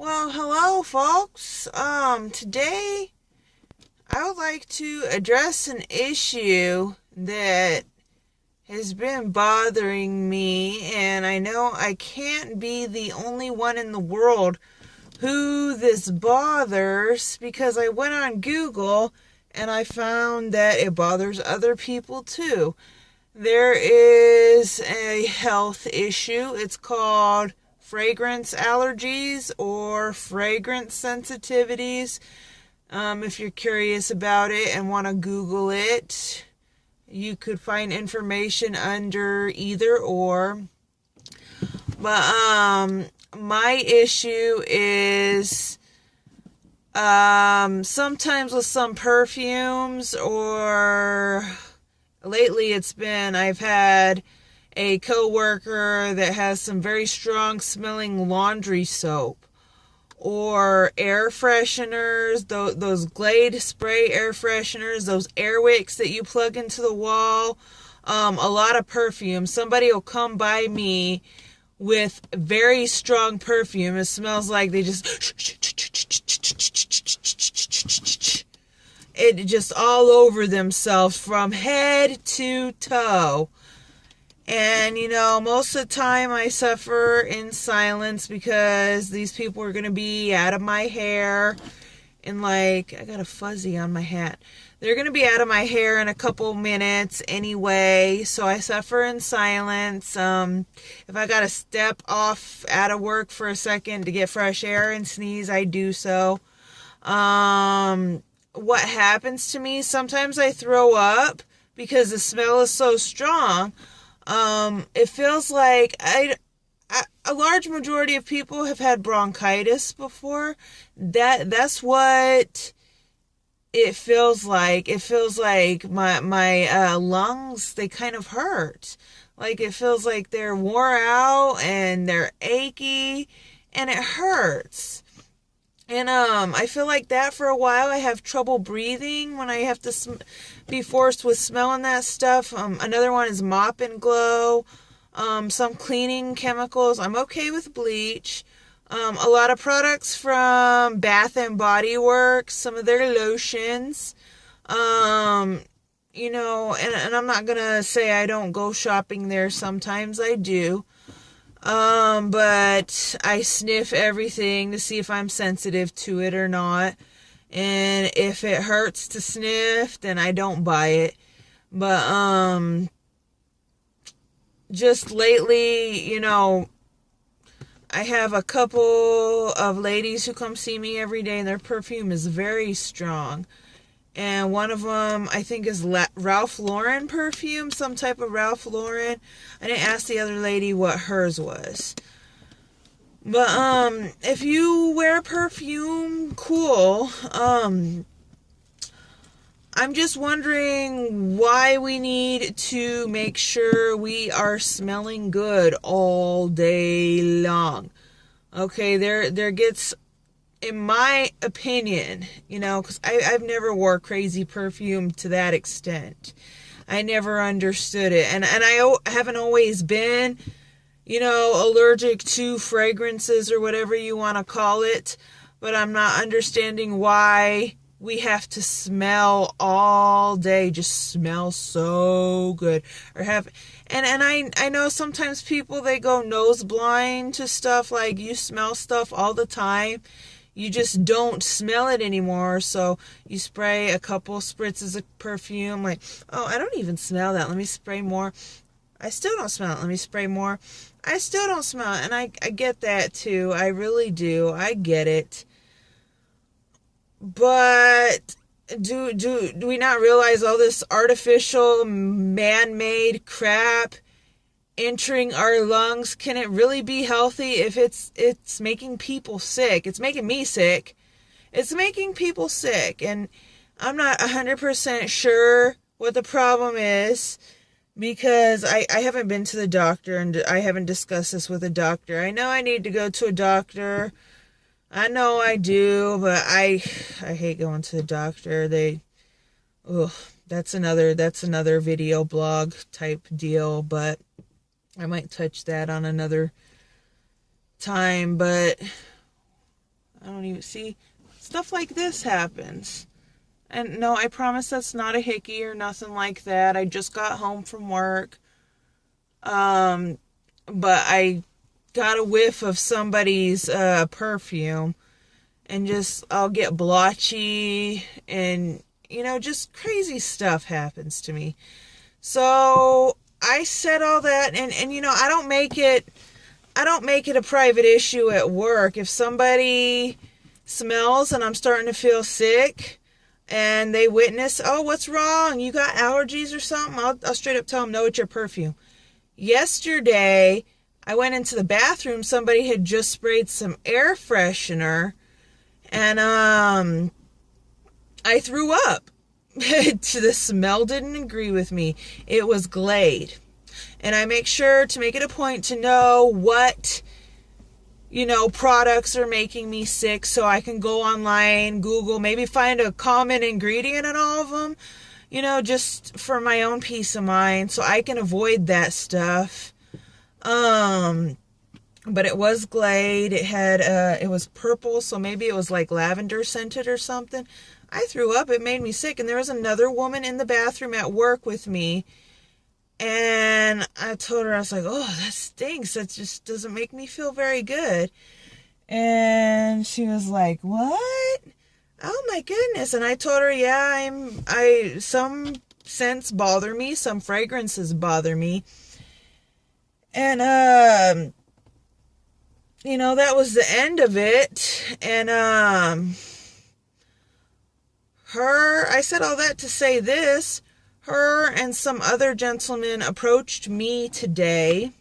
Well, hello folks. Today I would like to address an issue that has been bothering me, and I know I can't be the only one in the world who this bothers, because I went on Google and I found that it bothers other people too. There is a health issue. It's called fragrance allergies or fragrance sensitivities. If you're curious about it and want to Google it, you could find information under either or. But my issue is sometimes with some perfumes, or lately I've had a coworker that has some very strong smelling laundry soap, or air fresheners, those Glade spray air fresheners, those air wicks that you plug into the wall, a lot of perfume. Somebody will come by me with very strong perfume. It smells like they just it just all over themselves from head to toe. And, most of the time I suffer in silence because these people are going to be out of my hair in I got a fuzzy on my hat. They're going to be out of my hair in a couple minutes anyway, so I suffer in silence. If I got to step off out of work for a second to get fresh air and sneeze, I do so. What happens to me, sometimes I throw up because the smell is so strong. It feels like a large majority of people have had bronchitis before. That's what it feels like. It feels like my lungs, they kind of hurt. Like it feels like they're wore out and they're achy and it hurts. And I feel like that for a while. I have trouble breathing when I have to be forced with smelling that stuff. Another one is Mop and Glow. Some cleaning chemicals. I'm okay with bleach. A lot of products from Bath and Body Works. Some of their lotions. And I'm not gonna say I don't go shopping there. Sometimes I do. But I sniff everything to see if I'm sensitive to it or not. And if it hurts to sniff, then I don't buy it. But, just lately, I have a couple of ladies who come see me every day, and their perfume is very strong. And one of them, I think, is Ralph Lauren perfume, some type of Ralph Lauren. I didn't ask the other lady what hers was. But, if you wear perfume, cool. I'm just wondering why we need to make sure we are smelling good all day long. Okay, there gets, in my opinion, because I've never wore crazy perfume to that extent. I never understood it. And I haven't always been, allergic to fragrances or whatever you want to call it. But I'm not understanding why we have to smell all day, just smell so good. And I know sometimes people, they go nose blind to stuff, like you smell stuff all the time. You just don't smell it anymore, so you spray a couple spritzes of perfume, like, oh, I don't even smell that, let me spray more. I still don't smell it, let me spray more. I still don't smell it, and I get that too, I really do, I get it. But do we not realize all this artificial, man-made crap entering our lungs, can it really be healthy if it's making people sick? It's making me sick. It's making people sick. And I'm not 100% sure what the problem is, because I haven't been to the doctor and I haven't discussed this with a doctor. I know I need to go to a doctor. I know I do, but I hate going to the doctor. That's another video blog type deal, but I might touch that on another time. But don't even see. Stuff like this happens. And no, I promise that's not a hickey or nothing like that. I just got home from work. But I got a whiff of somebody's perfume, and just I'll get blotchy, and just crazy stuff happens to me. So I said all that, and I don't make it a private issue at work. If somebody smells and I'm starting to feel sick, and they witness, oh, what's wrong? You got allergies or something? I'll straight up tell them, no, it's your perfume. Yesterday, I went into the bathroom. Somebody had just sprayed some air freshener, and I threw up. The smell didn't agree with me. It was Glade. And I make sure to make it a point to know what, products are making me sick, so I can go online, Google, maybe find a common ingredient in all of them, just for my own peace of mind, so I can avoid that stuff. But it was Glade. It was purple, so maybe it was like lavender scented or something. I threw up. It made me sick. And there was another woman in the bathroom at work with me. And I told her, I was like, oh, that stinks. That just doesn't make me feel very good. And she was like, what? Oh my goodness. And I told her, yeah, some scents bother me. Some fragrances bother me. And, that was the end of it. And, I said all that to say this. Her and some other gentlemen approached me today,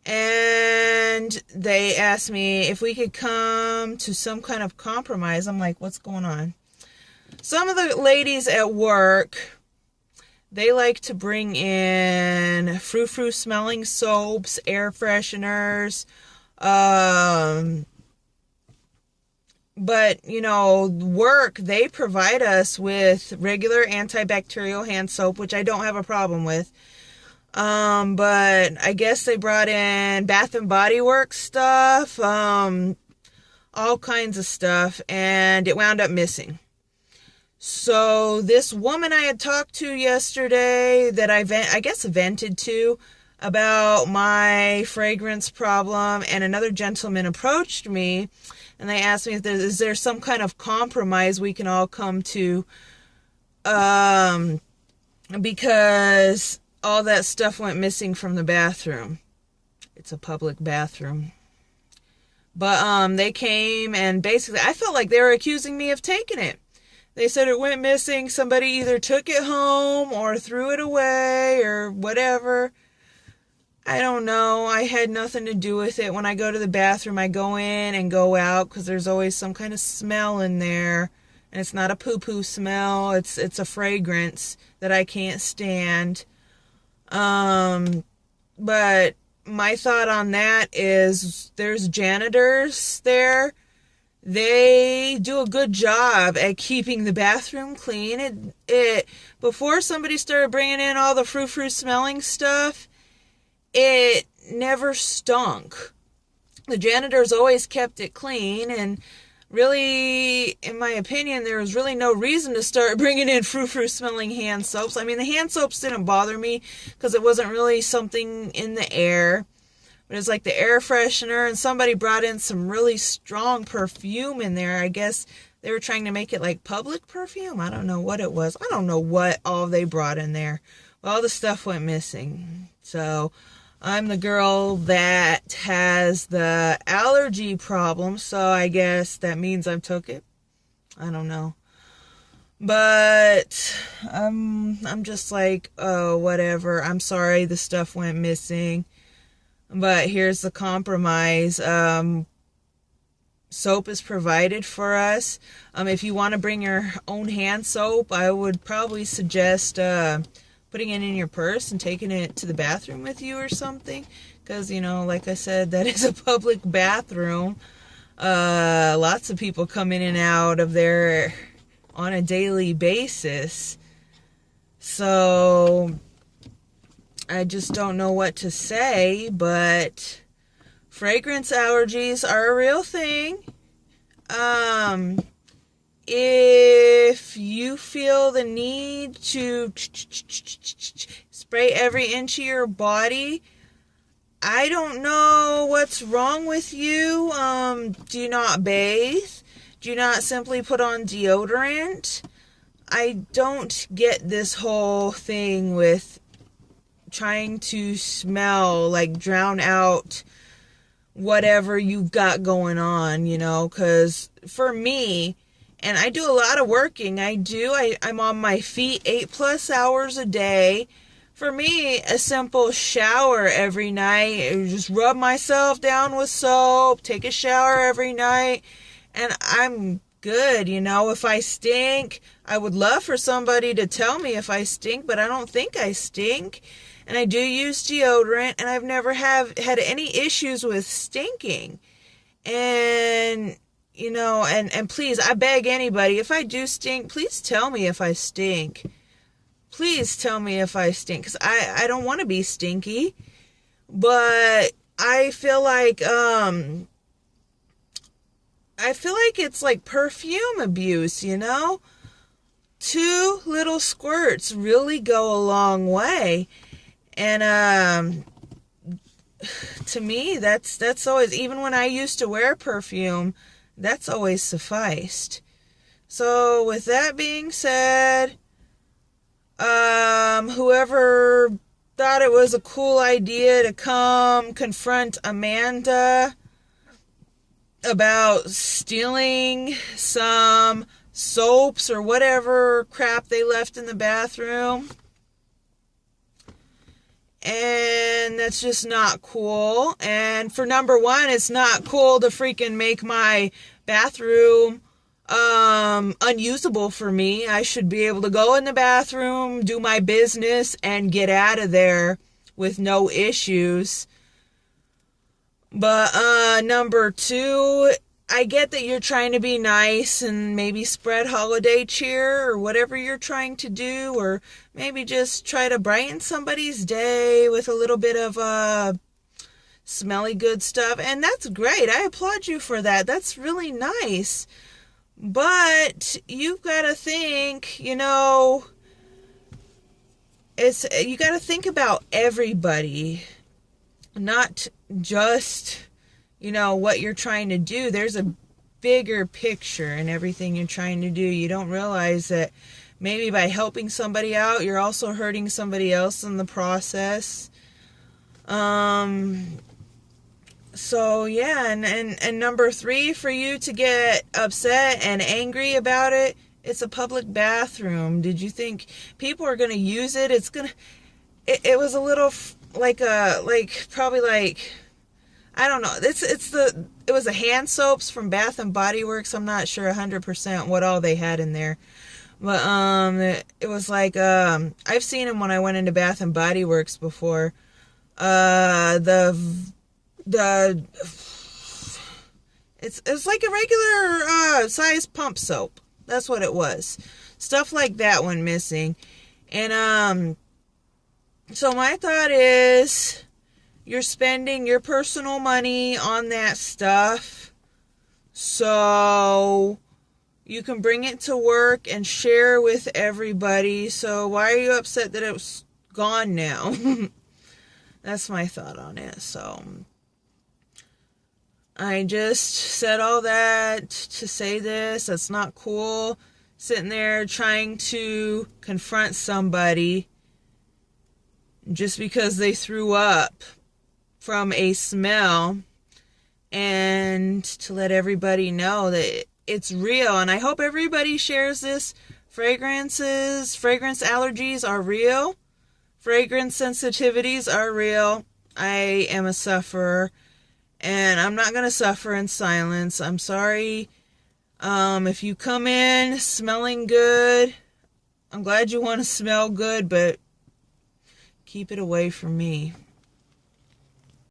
and they asked me if we could come to some kind of compromise. I'm like, what's going on? Some of the ladies at work, they like to bring in frou-frou smelling soaps, air fresheners, but, work, they provide us with regular antibacterial hand soap, which I don't have a problem with. But I guess they brought in Bath and Body Works stuff, all kinds of stuff, and it wound up missing. So this woman I had talked to yesterday that I guess vented to about my fragrance problem, and another gentleman approached me, and they asked me if is there some kind of compromise we can all come to, because all that stuff went missing from the bathroom. It's a public bathroom. But they came, and basically I felt like they were accusing me of taking it. They said it went missing. Somebody either took it home or threw it away or whatever. I don't know. I had nothing to do with it. When I go to the bathroom, I go in and go out because there's always some kind of smell in there. And it's not a poo-poo smell. It's a fragrance that I can't stand. But my thought on that is there's janitors there. They do a good job at keeping the bathroom clean. Before somebody started bringing in all the frou-frou smelling stuff, it never stunk. The janitors always kept it clean, and really, in my opinion, there was really no reason to start bringing in frou-frou smelling hand soaps. I mean, the hand soaps didn't bother me because it wasn't really something in the air. But it's like the air freshener, and somebody brought in some really strong perfume in there. I guess they were trying to make it like public perfume. I don't know what it was. I don't know what all they brought in there. Well, all the stuff went missing. So I'm the girl that has the allergy problem, so I guess that means I took it. I don't know. But I'm just like, oh, whatever. I'm sorry the stuff went missing. But here's the compromise. Soap is provided for us. If you want to bring your own hand soap, I would probably suggest putting it in your purse and taking it to the bathroom with you or something. Because, like I said, that is a public bathroom. Lots of people come in and out of there on a daily basis. So I just don't know what to say, but fragrance allergies are a real thing. If you feel the need to spray every inch of your body, I don't know what's wrong with you. Do you not bathe? Do you not simply put on deodorant? I don't get this whole thing with trying to smell, like drown out whatever you've got going on, because for me, and I do a lot of working, I'm on my feet 8+ hours a day. For me, a simple shower every night, just rub myself down with soap, take a shower every night, and I'm good. If I stink, I would love for somebody to tell me if I stink, but I don't think I stink. And I do use deodorant, and I've never had any issues with stinking. And, and please, I beg anybody, if I do stink, please tell me if I stink. Please tell me if I stink, because I don't want to be stinky. But I feel like it's like perfume abuse, 2 little squirts really go a long way. And to me, that's always, even when I used to wear perfume, that's always sufficed. So with that being said, whoever thought it was a cool idea to come confront Amanda about stealing some soaps or whatever crap they left in the bathroom, and that's just not cool. And for number one, it's not cool to freaking make my bathroom unusable for me. I should be able to go in the bathroom, do my business, and get out of there with no issues. But number two, I get that you're trying to be nice and maybe spread holiday cheer or whatever you're trying to do, or maybe just try to brighten somebody's day with a little bit of smelly good stuff. And that's great. I applaud you for that. That's really nice. But you've got to think, you got to think about everybody, not just, what you're trying to do. There's a bigger picture in everything you're trying to do. You don't realize that maybe by helping somebody out, you're also hurting somebody else in the process. So yeah, and number three, for you to get upset and angry about it, it's a public bathroom. Did you think people are going to use it? It was a little probably I don't know. It was a hand soaps from Bath and Body Works. I'm not sure 100% what all they had in there. But it was like I've seen them when I went into Bath and Body Works before. It's like a regular size pump soap. That's what it was. Stuff like that went missing. And so my thought is, you're spending your personal money on that stuff, so you can bring it to work and share with everybody. So why are you upset that it was gone now? That's my thought on it. So I just said all that to say this. That's not cool. Sitting there trying to confront somebody just because they threw up from a smell, and to let everybody know that it's real. And I hope everybody shares this. Fragrance allergies are real. Fragrance sensitivities are real. I am a sufferer, and I'm not going to suffer in silence. I'm sorry. If you come in smelling good, I'm glad you want to smell good, but keep it away from me.